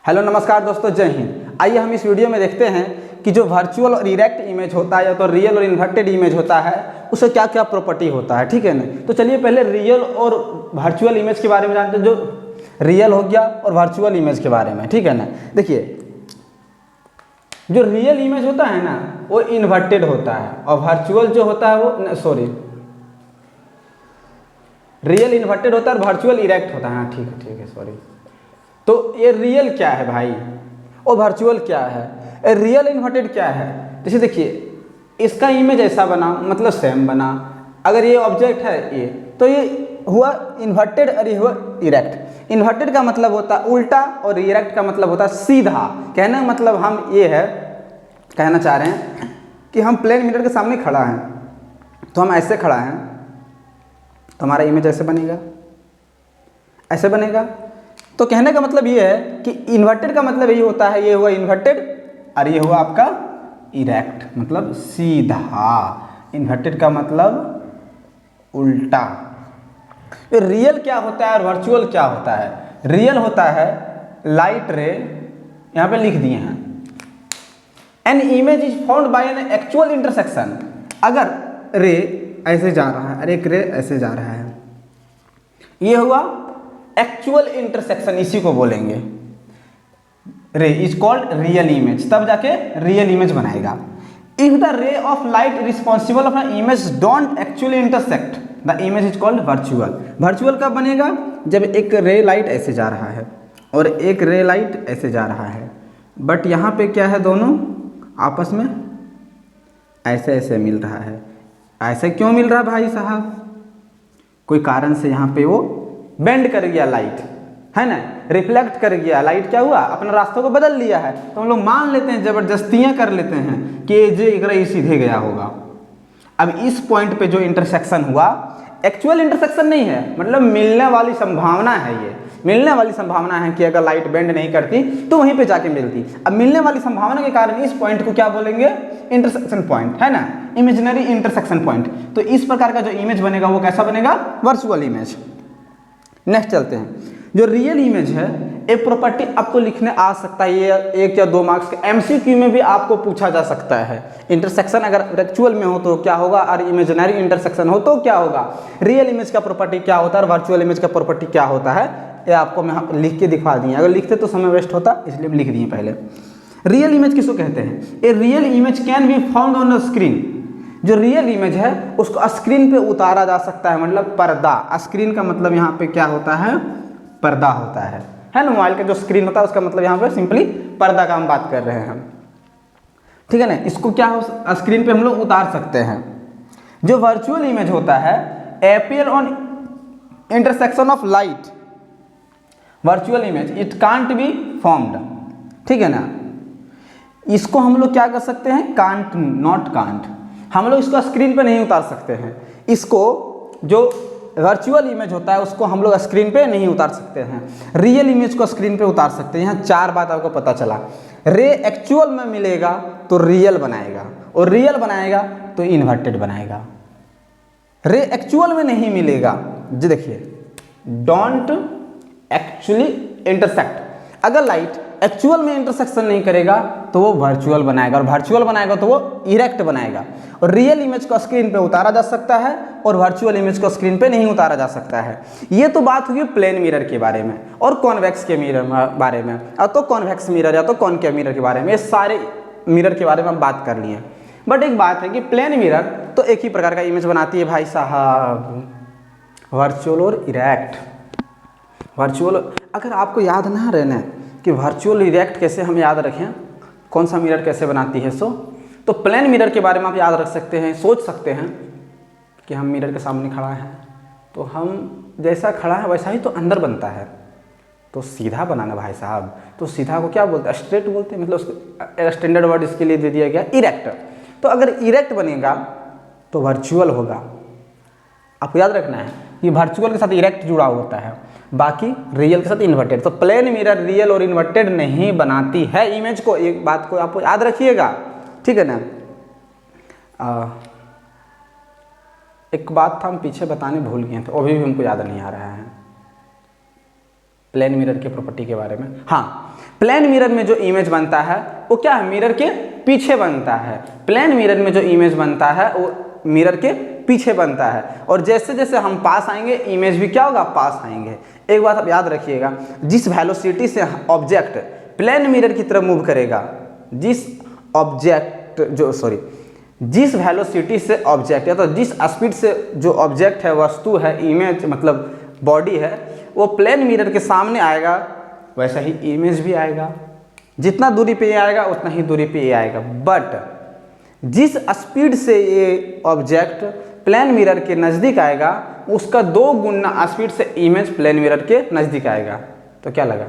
Hello नमस्कार दोस्तों, जय हिंद। आइए हम इस वीडियो में देखते हैं कि जो वर्चुअल और इरेक्ट इमेज होता है या तो रियल और इन्वर्टेड इमेज होता है उसका क्या क्या प्रॉपर्टी होता है, ठीक है ना। तो चलिए पहले रियल और वर्चुअल इमेज के बारे में जानते हैं। जो रियल हो गया और वर्चुअल इमेज के बारे में, ठीक है ना। देखिए, जो रियल इमेज होता है ना वो इन्वर्टेड होता है और वर्चुअल जो होता है वो रियल इन्वर्टेड होता है और वर्चुअल इरेक्ट होता है। हाँ ठीक है सॉरी। तो ये रियल क्या है भाई और वर्चुअल क्या है। रियल इन्वर्टेड क्या है, जैसे देखिए इसका इमेज ऐसा बना मतलब सेम बना। अगर ये ऑब्जेक्ट है ये, तो ये हुआ इन्वर्टेड और ये हुआ इरेक्ट। इन्वर्टेड का मतलब होता है उल्टा और इरेक्ट का मतलब होता है सीधा। कहने का मतलब हम ये है, कहना चाह रहे हैं कि हम प्लेन मिरर के सामने खड़ा हैं, तो हम ऐसे खड़ा हैं तो हमारा इमेज ऐसे बनेगा, ऐसे बनेगा। तो कहने का मतलब ये है कि इन्वर्टेड का मतलब यही होता है, ये हुआ इन्वर्टेड और ये हुआ आपका इरेक्ट, मतलब सीधा। इन्वर्टेड का मतलब उल्टा। रियल क्या होता है और वर्चुअल क्या होता है। रियल होता है लाइट रे, यहाँ पे लिख दिए हैं, an image is found by an actual intersection. अगर रे ऐसे जा रहा है और एक रे ऐसे जा रहा है, ये हुआ एक्चुअल इंटरसेक्शन, इसी को बोलेंगे रे इज कॉल्ड रियल इमेज, तब जाके रियल इमेज बनाएगा। If the ray of light responsible of an image don't actually intersect the image is called virtual. Virtual कब बनेगा, जब एक रे लाइट ऐसे जा रहा है और एक रे लाइट ऐसे जा रहा है, बट यहाँ पे क्या है, दोनों आपस में ऐसे ऐसे मिल रहा है। ऐसे क्यों मिल रहा है भाई साहब, कोई कारण से यहाँ पे वो बेंड कर गया लाइट, है ना, रिफ्लेक्ट कर गया लाइट, क्या हुआ अपना रास्तों को बदल लिया है। तो हम लोग मान लेते हैं, जबरदस्तियां कर लेते हैं कि ये सीधे गया होगा। अब इस पॉइंट पे जो इंटरसेक्शन हुआ एक्चुअल इंटरसेक्शन नहीं है, मतलब मिलने वाली संभावना है, ये मिलने वाली संभावना है कि अगर लाइट बेंड नहीं करती तो वहीं पे जाके मिलती। अब मिलने वाली संभावना के कारण इस पॉइंट को क्या बोलेंगे, इंटरसेक्शन पॉइंट, है ना, इमेजिनरी इंटरसेक्शन पॉइंट। तो इस प्रकार का जो इमेज बनेगा वो कैसा बनेगा, वर्चुअल इमेज। नेक्स्ट चलते हैं, जो रियल इमेज है एक प्रॉपर्टी आपको लिखने आ सकता है, ये 1 या 2 मार्क्स के एमसीक्यू में भी आपको पूछा जा सकता है। इंटरसेक्शन अगर एक्चुअल में हो तो क्या होगा और इमेजिनरी इंटरसेक्शन हो तो क्या होगा। रियल इमेज का प्रॉपर्टी क्या होता है और वर्चुअल इमेज का प्रॉपर्टी क्या होता है, ये आपको मैं लिख के दिखा दिए। अगर लिखते तो समय वेस्ट होता, इसलिए लिख दिए पहले। रियल इमेज किसको कहते हैं, a real image can be found on the screen. जो रियल इमेज है उसको स्क्रीन पे उतारा जा सकता है, मतलब पर्दा। स्क्रीन का मतलब यहाँ पे क्या होता है, पर्दा होता है ना। मोबाइल का जो स्क्रीन होता है उसका मतलब यहाँ पे सिंपली पर्दा का हम बात कर रहे हैं हम, ठीक है ना। इसको क्या हो, स्क्रीन पे हम लोग उतार सकते हैं। जो वर्चुअल इमेज होता है appear on intersection of light, virtual image it can't be formed, ठीक है ना। इसको हम लोग क्या कर सकते हैं, कांट नॉट कांट, हम लोग इसको स्क्रीन पे नहीं उतार सकते हैं। इसको जो वर्चुअल इमेज होता है उसको हम लोग स्क्रीन पे नहीं उतार सकते हैं, रियल इमेज को स्क्रीन पे उतार सकते हैं। यहाँ 4 बात आपको पता चला। रे एक्चुअल में मिलेगा तो रियल बनाएगा और रियल बनाएगा तो इन्वर्टेड बनाएगा। रे एक्चुअल में नहीं मिलेगा, जी देखिए, डोंट एक्चुअली इंटरसेक्ट। अगर लाइट एक्चुअल में इंटरसेक्शन नहीं करेगा तो वो वर्चुअल बनाएगा और वर्चुअल बनाएगा तो वो इरेक्ट बनाएगा। और रियल इमेज को स्क्रीन पे उतारा जा सकता है और वर्चुअल इमेज को स्क्रीन पे नहीं उतारा जा सकता है। ये तो बात हुई प्लेन मिरर के बारे में और कॉन्वेक्स के मिरर बारे में, या तो कॉन्वेक्स मिरर या तो कॉनकेव मिरर के बारे में। ये सारे मिरर के बारे में हम बात कर लिए। बट एक बात है कि प्लेन मिरर तो एक ही प्रकार का इमेज बनाती है भाई साहब, वर्चुअल और इरेक्ट। वर्चुअल अगर आपको याद ना रहना कि वर्चुअल इरेक्ट कैसे हम याद रखें, कौन सा मिरर कैसे बनाती है, तो प्लेन मिरर के बारे में आप याद रख सकते हैं। सोच सकते हैं कि हम मिरर के सामने खड़ा हैं तो हम जैसा खड़ा है वैसा ही तो अंदर बनता है, तो सीधा बनाना भाई साहब। तो सीधा को क्या बोलते हैं, स्ट्रेट बोलते हैं, मतलब उसको स्टैंडर्ड वर्ड इसके लिए दे दिया गया इरेक्ट। तो अगर इरेक्ट बनेगा तो वर्चुअल होगा। आपको याद रखना है कि वर्चुअल के साथ इरेक्ट जुड़ा होता है, बाकी रियल के साथ इन्वर्टेड। तो प्लेन मिरर रियल और इन्वर्टेड नहीं बनाती है इमेज को, एक बात को आप याद रखिएगा, ठीक है ना। एक बात था हम पीछे बताने भूल गए थे, अभी भी हमको याद नहीं आ रहा है प्लेन मिरर के प्रॉपर्टी के बारे में। हाँ, प्लेन मिरर में जो इमेज बनता है वो क्या है, मिरर के पीछे बनता है। प्लेन मिरर में जो इमेज बनता है वो मिरर के पीछे बनता है, और जैसे जैसे हम पास आएंगे इमेज भी क्या होगा, पास आएंगे। एक बात आप याद रखिएगा, जिस वेलोसिटी से ऑब्जेक्ट प्लेन मिरर की तरफ मूव करेगा, जिस वेलोसिटी से ऑब्जेक्ट या तो जिस स्पीड से जो ऑब्जेक्ट है, वस्तु है, इमेज मतलब बॉडी है, वो प्लेन मिरर के सामने आएगा, वैसा ही इमेज भी आएगा। जितना दूरी पे ये आएगा उतना ही दूरी पे ये आएगा। बट जिस स्पीड से ये ऑब्जेक्ट प्लेन मिरर के नज़दीक आएगा, उसका 2 गुना स्पीड से इमेज प्लेन मिरर के नज़दीक आएगा। तो क्या लगा,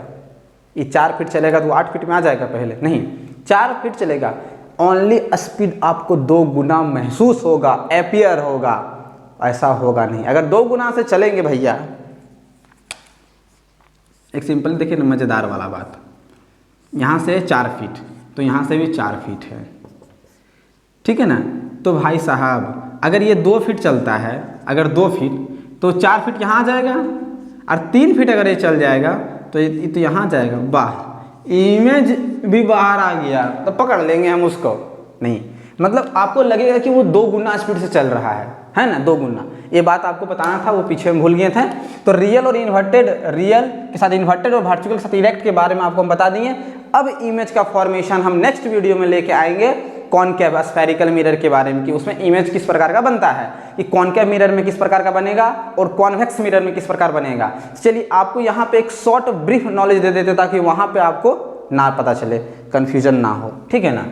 ये 4 फीट चलेगा तो 8 फीट में आ जाएगा, पहले नहीं 4 फीट चलेगा, ओनली स्पीड आपको 2 गुना महसूस होगा, एपियर होगा, ऐसा होगा नहीं। अगर 2 गुना से चलेंगे भैया, एक सिंपल देखिए ना मज़ेदार वाला बात, यहाँ से 4 फीट तो यहाँ से भी 4 फीट है, ठीक है ना। तो भाई साहब अगर ये 2 फीट चलता है, अगर 2 फीट तो 4 फीट यहाँ आ जाएगा, और 3 फीट अगर ये चल जाएगा तो ये तो यहाँ जाएगा। वाह, इमेज भी बाहर आ गया, तो पकड़ लेंगे हम उसको, नहीं मतलब आपको लगेगा कि वो 2 गुना स्पीड से चल रहा है ना, 2 गुना। ये बात आपको बताना था, वो पीछे में भूल गए थे। तो रियल और इन्वर्टेड, रियल के साथ इन्वर्टेड और वर्चुअल के साथ इरेक्ट के बारे में आपको हम बता दिए। अब इमेज का फॉर्मेशन हम नेक्स्ट वीडियो में लेके आएंगे, कॉनकेव स्फेरिकल मिरर के बारे में, कि उसमें इमेज किस प्रकार का बनता है, कि कॉनकेव मिरर में किस प्रकार का बनेगा और कॉन्वेक्स मिरर में किस प्रकार बनेगा। चलिए आपको यहाँ पे एक शॉर्ट ब्रीफ नॉलेज दे देते ताकि वहाँ पे आपको ना पता चले, कन्फ्यूजन ना हो, ठीक है ना।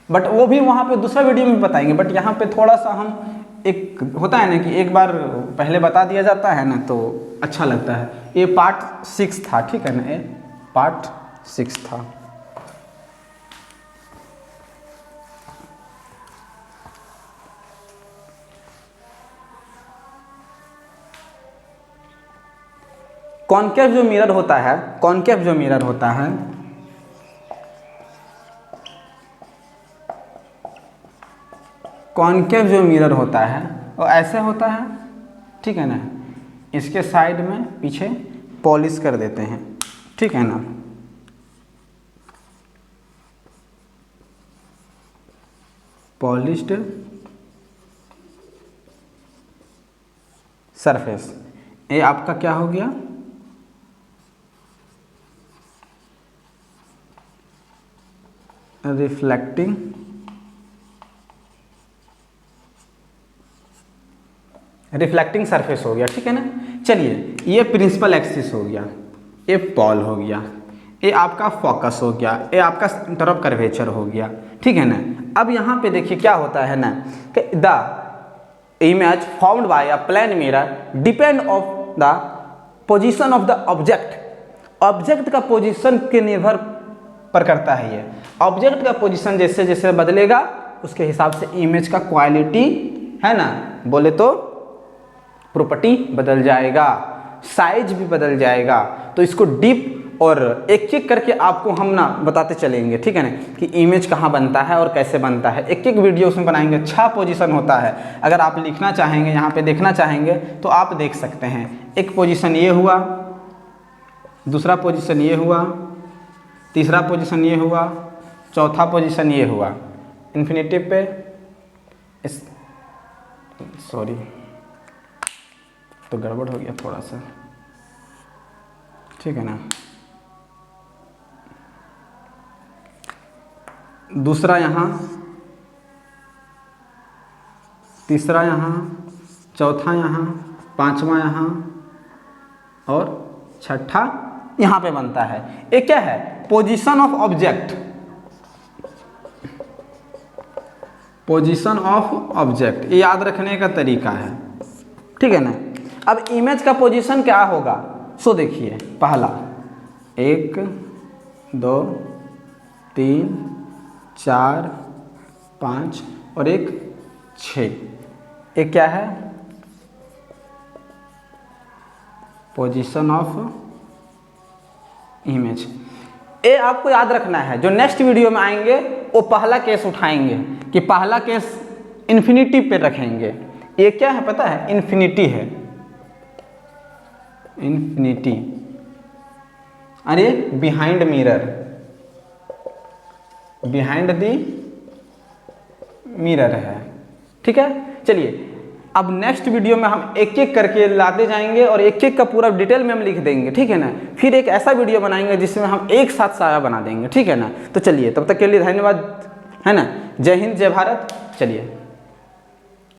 बट वो भी वहाँ पे दूसरा वीडियो में बताएंगे। बट यहाँ पे थोड़ा सा हम, एक होता है ना कि एक बार पहले बता दिया जाता है ना तो अच्छा लगता है। ये पार्ट 6 था, ठीक है ना, ये पार्ट 6 था। कॉनकेव जो मिरर होता है, कॉनकेव जो मिरर होता है, कॉनकेव जो मिरर होता है वो ऐसे होता है, ठीक है ना। इसके साइड में पीछे पॉलिश कर देते हैं, ठीक है ना। पॉलिश्ड सरफेस, ये आपका क्या हो गया, रिफ्लेक्टिंग सरफेस हो गया, ठीक है ना। चलिए ये प्रिंसिपल एक्सिस हो गया, ये पॉल हो गया, ये आपका फोकस हो गया, ये आपका सेंटर ऑफ कर्वेचर हो गया, ठीक है ना। अब यहाँ पे देखिए क्या होता है ना कि the image formed by a plane mirror depend of the position of the object. Object का पोजीशन के निर्भर पर करता है ये। ऑब्जेक्ट का पोजीशन जैसे जैसे बदलेगा उसके हिसाब से इमेज का क्वालिटी, है ना, बोले तो प्रॉपर्टी बदल जाएगा, साइज भी बदल जाएगा। तो इसको डीप और एक एक करके आपको हम ना बताते चलेंगे, ठीक है ना, कि इमेज कहाँ बनता है और कैसे बनता है। एक एक वीडियो उसमें बनाएंगे। 6 पोजीशन होता है, अगर आप लिखना चाहेंगे, यहाँ पे देखना चाहेंगे तो आप देख सकते हैं। एक पोजीशन ये हुआ, दूसरा पोजीशन ये हुआ, तीसरा पोजीशन ये हुआ, चौथा पोजीशन ये हुआ। इन्फिनिटिव पे सॉरी तो गड़बड़ हो गया थोड़ा सा, ठीक है ना। दूसरा यहाँ, तीसरा यहाँ, चौथा यहाँ, पांचवा यहाँ और छठा यहाँ पे बनता है। ये क्या है, position of object, position of object, ये याद रखने का तरीका है, ठीक है ना। अब इमेज का पोजीशन क्या होगा, सो देखिए, पहला 1 2 3 4 5 और एक 6, एक क्या है, पोजीशन ऑफ इमेज। ये आपको याद रखना है। जो नेक्स्ट वीडियो में आएंगे वो पहला केस उठाएंगे कि पहला केस इन्फिनिटी पे रखेंगे। ये क्या है पता है, इन्फिनिटी है, इन्फिनिटी। अरे behind mirror, behind the mirror है। ठीक है, चलिए अब नेक्स्ट वीडियो में हम एक एक करके लाते जाएंगे और एक एक का पूरा डिटेल में हम लिख देंगे। ठीक है ना, फिर एक ऐसा वीडियो बनाएंगे जिसमें हम एक साथ सारा बना देंगे। ठीक है ना, तो चलिए तब तक के लिए धन्यवाद, है ना। जय हिंद, जय भारत। चलिए।